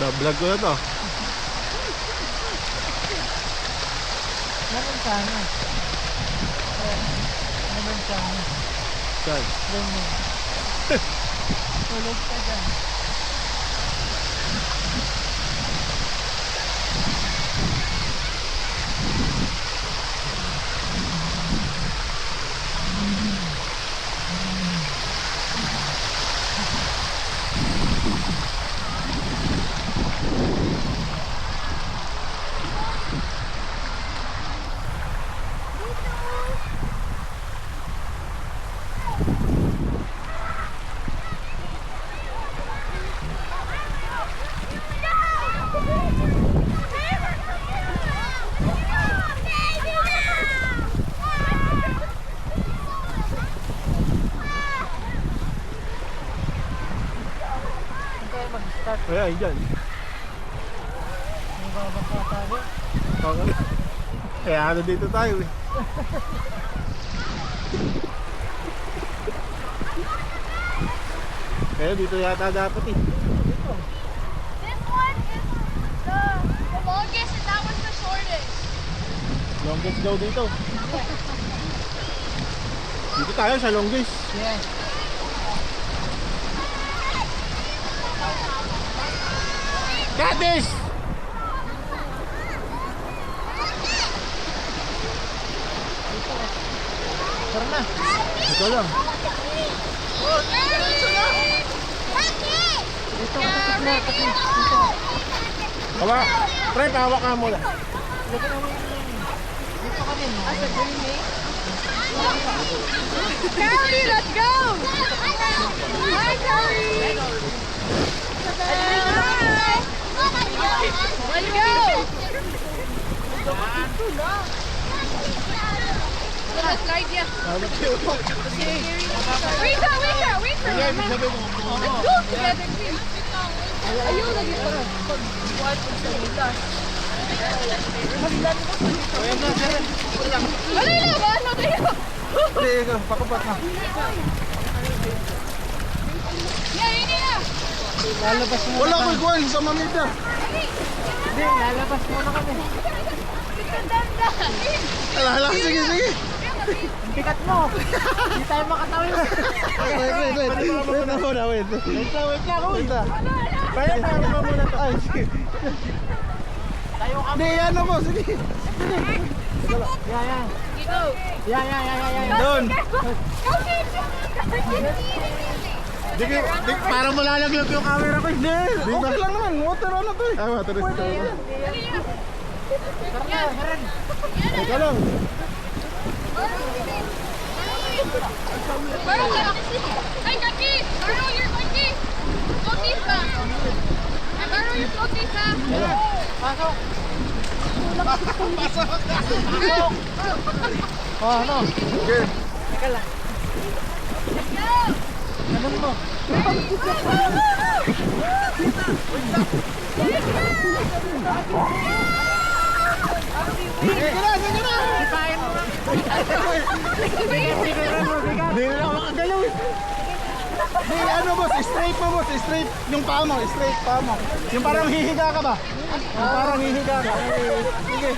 Sa vlog ko na to. Meron sana. Meron sana. Saan? Ganyan. Tulog ka dyan. Ayan, dyan. May babasa tayo. Okay. Kaya ano dito tayo eh. Kaya dito yata dapat eh. This one is the longest and that was the shortest. Longest daw dito. Dito tayo sa longest. Yes. Katis! Tara na. Ito lang. Dito ka sa na. Dito. Hawa. Pre, pahawak ka muna. Dito ka dito ka din. Asa dreaming? Carrie, let's go! Hi, Carrie! Hi! Let's go! Let's slide ya. Wait for me. Let's go together, please. Ayaw lagi pa. Wala na ba? Ano tayo? Hindi, pakupat na. Yun na. Lalabas mo. Wala ko iguan sa mamita. Hindi, lalabas muna kami. Hala, sige, sige. Ang bigat mo. Hindi tayo makatawin. Wait na muna, wait. Wait lang, uy. Wait na. Kaya tayo pa muna to. Ay, sige. Tayo kami. Hindi, ano mo, sige. Yan. Dito. Yan. Doon. Okay. Para malalaglag yung camera ko. Hindi. Okay lang naman. Water ano to eh. Ah, water is to. Tara na. Ika lang. Ay, Kaki! Borrow your floaties! Floaties ba? I borrow your floaties, ha? Pasok. Pasok. Oh, ano? Okay. Teka lang. Let's go! Ganun mo. Sige na, sige na. Ipain mo. Hindi na ako makagalaw eh. Hindi, ano boss, straight mo boss, straight. Yung paa mo, straight paa mo. Yung parang hihiga ka ba? Yung parang hihiga ka. Sige.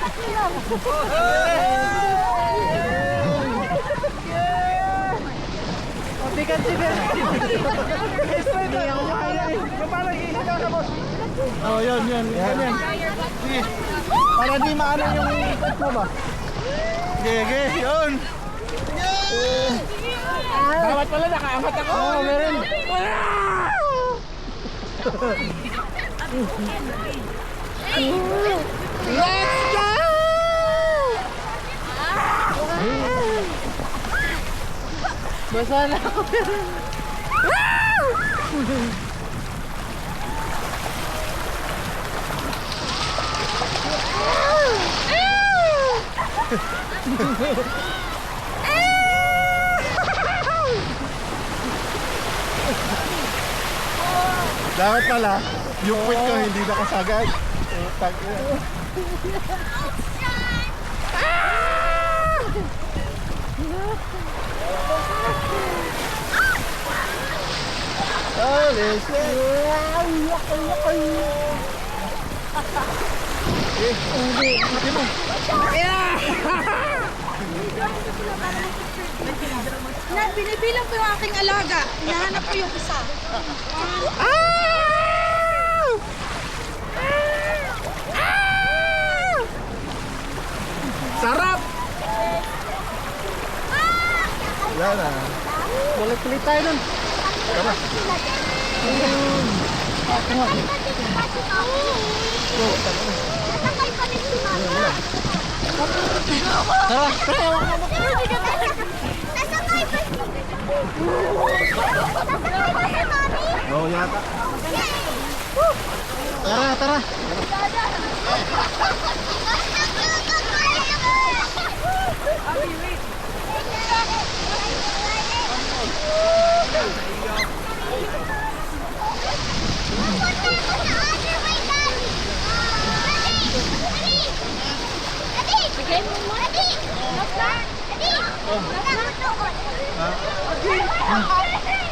Bigat si Ben. Straight lang. Yung parang hihiga ka boss. Oh, yun. Ganyan. Sige. Para di maano yung ikot mo ba? Sige, yun. Dapat pala nakaangat ako. Oo, meron. Let's go! Basa na ako. Dapat pala, yung quit ko hindi nakasagad. Tag Oh, listen. Hindi mo. Binibilang ko yung aking alaga. Hinahanap ko yung isa. Sarap! Wala na. Balik-balik tayo nun. Tara. Tara, tara. Oo, yata. Tara, tara.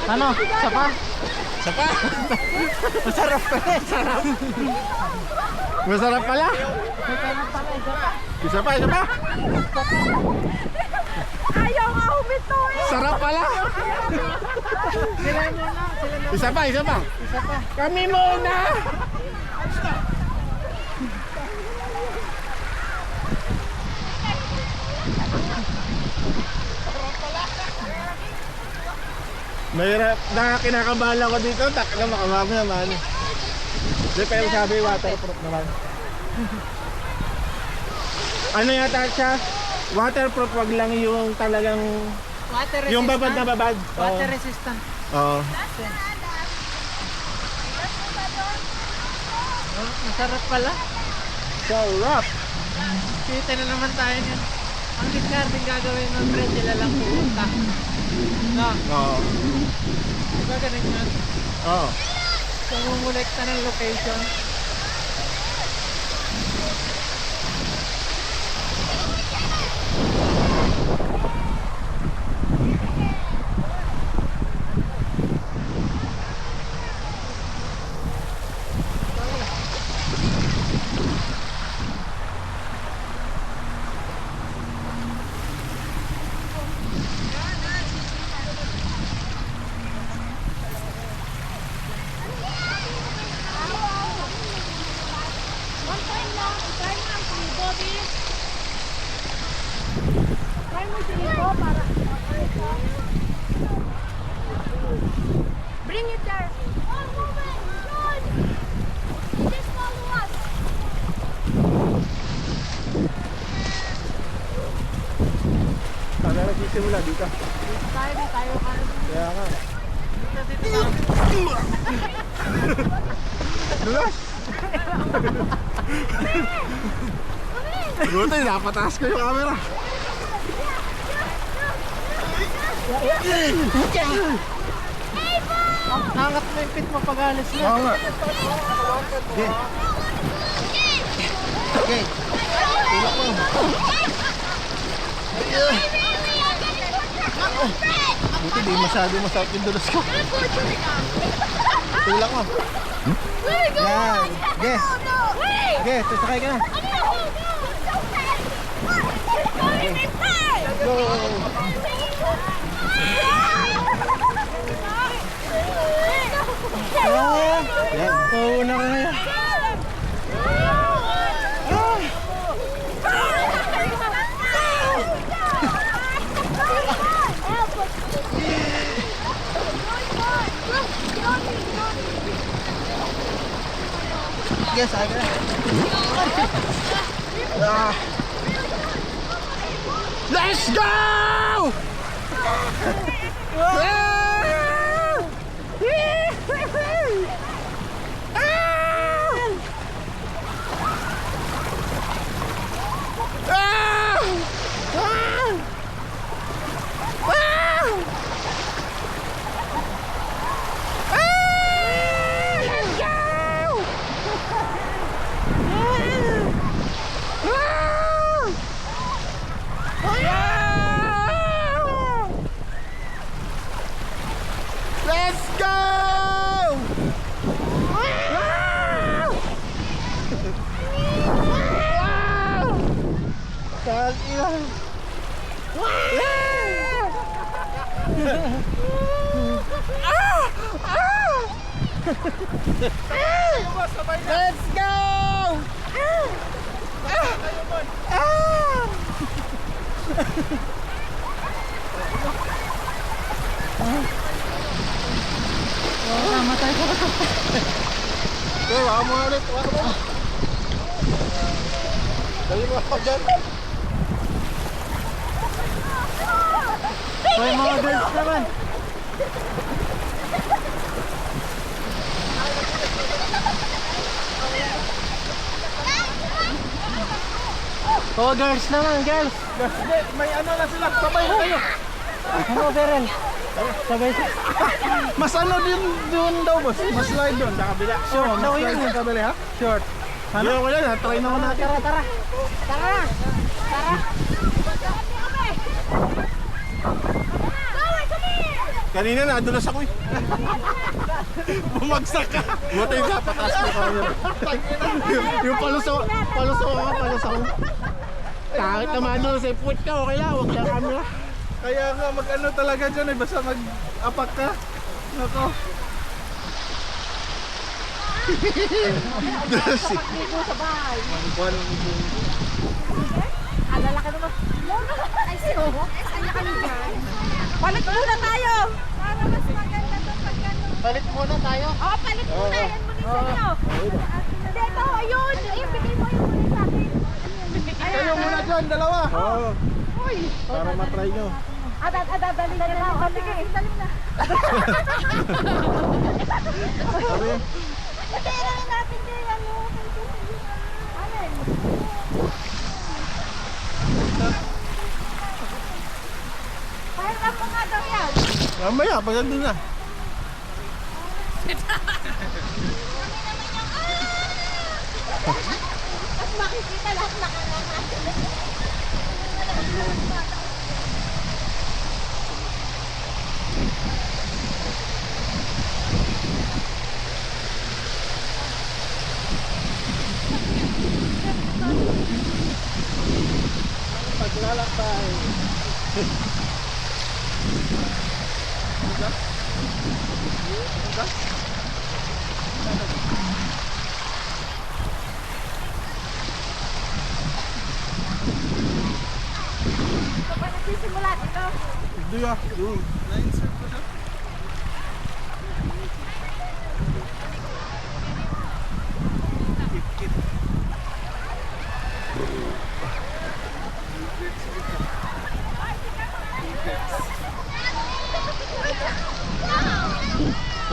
Ano? Isa pa? Isa pa? Masarap pala, sarap. Masarap pala? Isa pa, isa pa? Ayaw nga humito eh. Sarap pala. Isa pa, isa pa. Isa pa. Kami muna. Mahirap, kinakabahan ako dito, takla makamama naman. Di pero sabi waterproof naman. Ano yata siya? Waterproof, wag lang yung talagang Water yung babad na babad. Water resistant. Oo. Masarap pala. Sarap. Kita na naman tayo niyan. Ang discarding gagawin ng friend, sila lang pupunta. No, Oo. diba ganun yan? Oo. Sumumulekta ng location. Bring it there. Oh, woman, John. Just follow us. Taga nagsisimula dito. Tayo Kaya nga. dito. Dulas! Buti, napataas ko yung camera. Hangat mo yung pit mo pag alis na. Oo nga. Okay. Okay. Tulak mo. Buti, di masyado masakit yung dulas ko. Tulak mo. Yan. Okay. Okay, sasakay ka na. Go. Yan. Pauuna ka ngayon. Yes, I got it. Let's go! Ina. Let's go! Namatay ko. Okay, waka mo ulit. Waka mo. Dali mo ako dyan. May mga girls naman. Oh, girls naman, girls. Hindi, may ano na sila. Sabay na kayo. Ano, Beryl? Sabay sa... Mas ano din doon daw, boss? Mas slide doon sa kabila. Short Oo, daw mas slide yun. sa kabila, ha? Short. Ano? Wala na. Try naman natin. Tara, tara. Tara! Tara! Kanina na, dulas ako eh. Bumagsak ka. Buti ka, patas mo ka. Yung palusaw ako. Kahit naman doon sa foot ka, okay lang, huwag lang camera. Kaya nga, mag-ano talaga dyan eh, basta mag-apak ka. Nako. Dito sa bahay. Ang lalaki naman. Ay, sino? Ay, kami dyan. Palit muna tayo. Para mas maganda to pag gano'n. Palit muna tayo. Oo, palit muna. Yan muna sa inyo. Hindi, ito, ayun. Ayun, bigay mo yung muna sa akin. Kayo muna dyan, dalawa. Oo. Uy. Para matry nyo. Dali na. O, sige, dali na. Sabi, Matira na natin din. Ano? Alin? Pahiram mo nga daw yan. mamaya, pag nandun na. At makikita lahat nakangahan. Paglalakbay. Ito pa nagsisimula dito. Hindi ah, yun. Na-insert ko siya.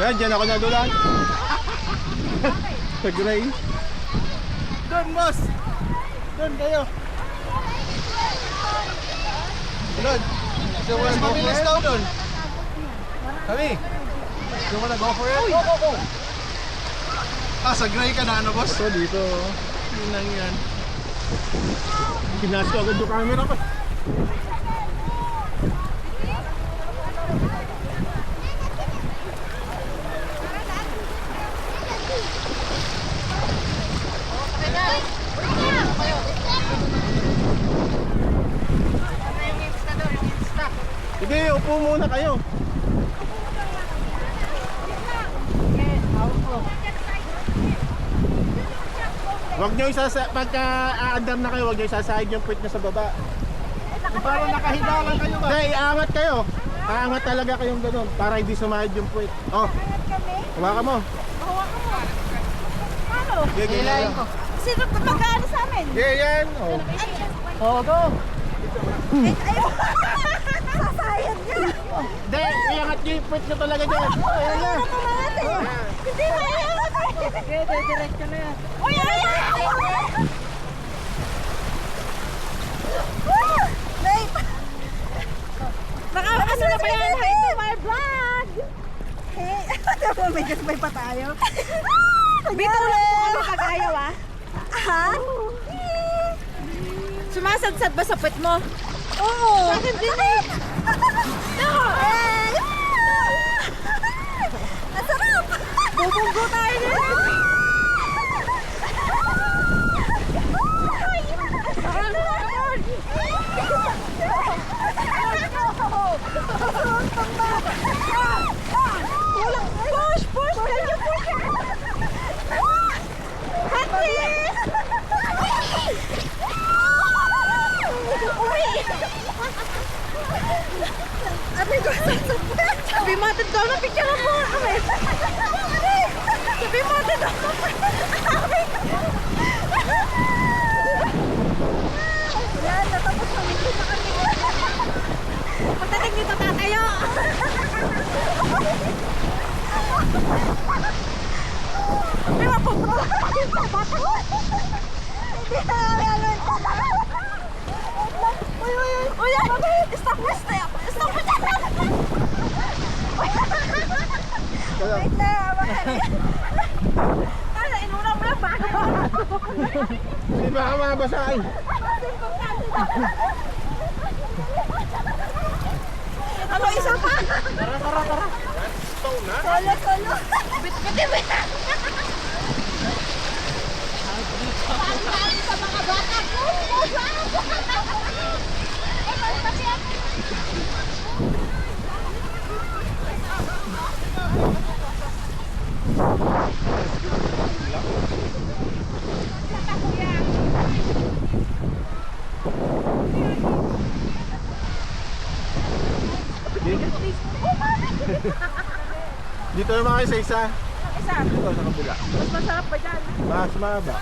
Yan, dyan ako nadulan. Sa gray. Doon, boss! Doon kayo. Doon. So, mas mabilis daw doon. Kami. You wanna go for it? Go. Ah, sa gray ka na ano, boss? So, dito. Yun lang yan. Kinas ko agad yung camera ko. Sige, upo muna kayo. Huwag nyo pagka aandar na kayo, huwag nyo isasahid yung puwit nyo sa baba. Parang nakahiga lang kayo ba? Hindi, iangat kayo. Aangat talaga kayong ganun para hindi sumahid yung puwit. Oh, hawakan mo. Paano? Hilahin ko. Sino magkaano sa amin? Yeah, yan. Oh. Oh, go. Ayun. Sasayad niya. Hindi, iangat nyo yung puwit nyo talaga dyan. Ayan na. Hindi mo iangat. Okay, diretso na yan. Uy, ayan! Ano na ba yan? Hi to my vlog! Hey, may kasabay pa tayo. Bito lang po kami pag-ayaw, ah. Ha? Sumasadsad ba sa puwet mo? Oo. Sa akin din eh. Ang sarap! Bubunggo tayo din. ikaw na picture mo kami. Sabi mo dito. Yan, natapos kami dito kami. Pagdating dito tatayo. Sabi mo po. Hindi na kami alun. Uy, uy, uy. Uy, stop mo, stop. Stop mo dyan. Wait na, bakit? Kala, inuna mo lang bago. Hindi ba ka mabasahin? Ano, isa pa? Tara, tara, tara. Solo, solo. Bit-bitin mo. Pagkain sa mga bata ko. Eh, pagpasi ako. Dito naman kayo sa isa. Isa. Dito sa kabila. Mas masarap pa dyan. Mas mahaba.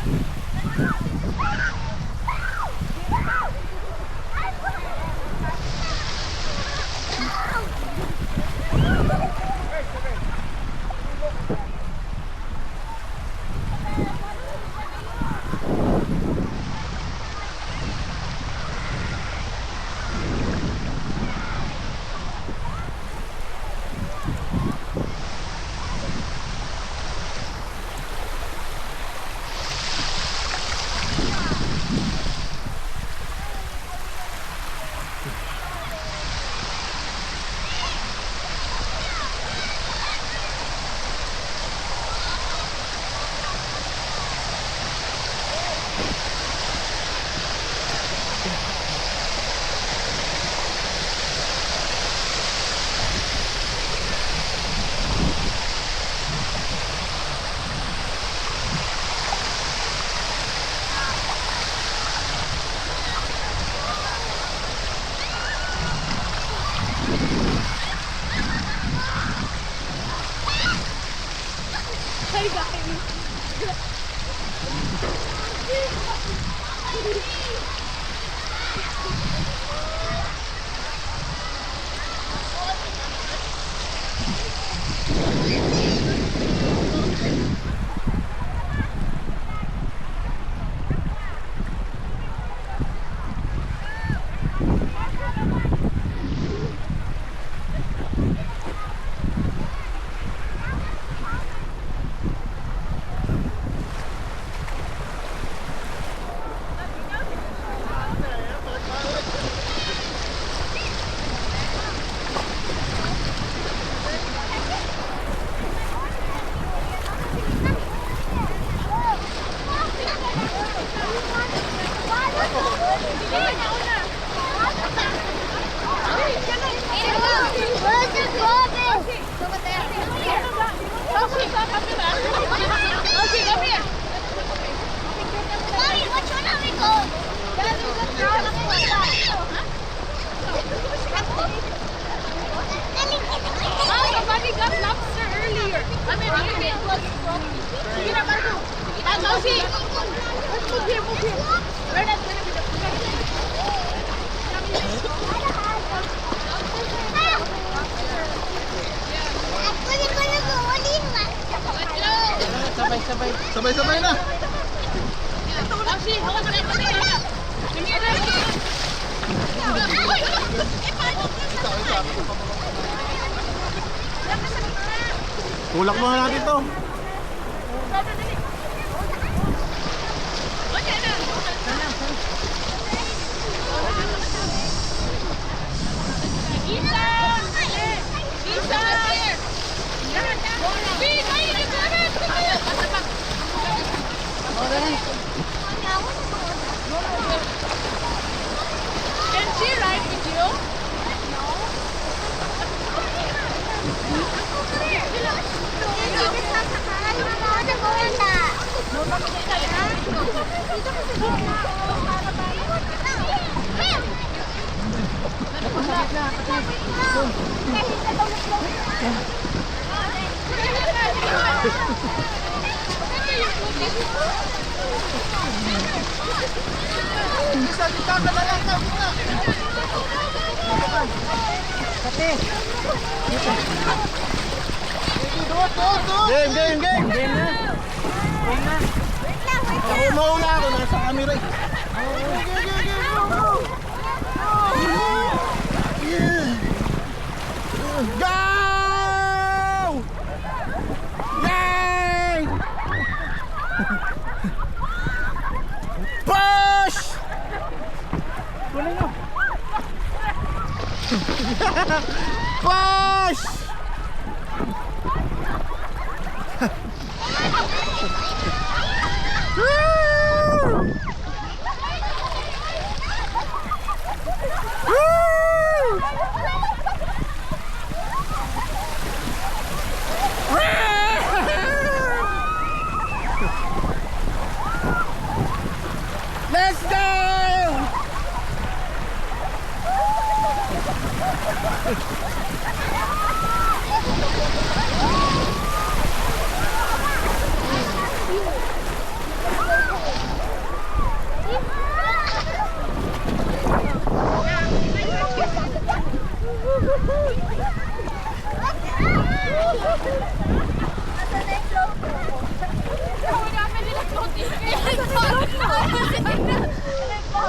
Somebody got lobster earlier. I mean, it was from... Sige na, Marco. Josie, let's move here, move here. We're not gonna be the... Sabay-sabay. Sabay-sabay na. Josie, hawas na ito nila. Sige na. Tulak mo na natin to. Can she ride with you? No. Isa, kita ka na lang. Game, game, game! Game na! Ako mauna ako, nasa camera eh. Go! Yay! Push! Kunin mo. Push! Woo! Let's go!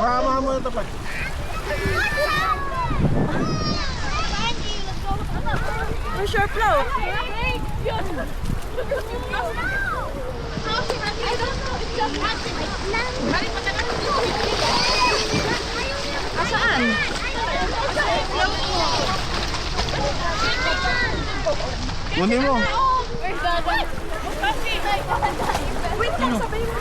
Mama mo ito pa. Where's your float? Asaan? Kunin mo. Wait lang, sabihin mo.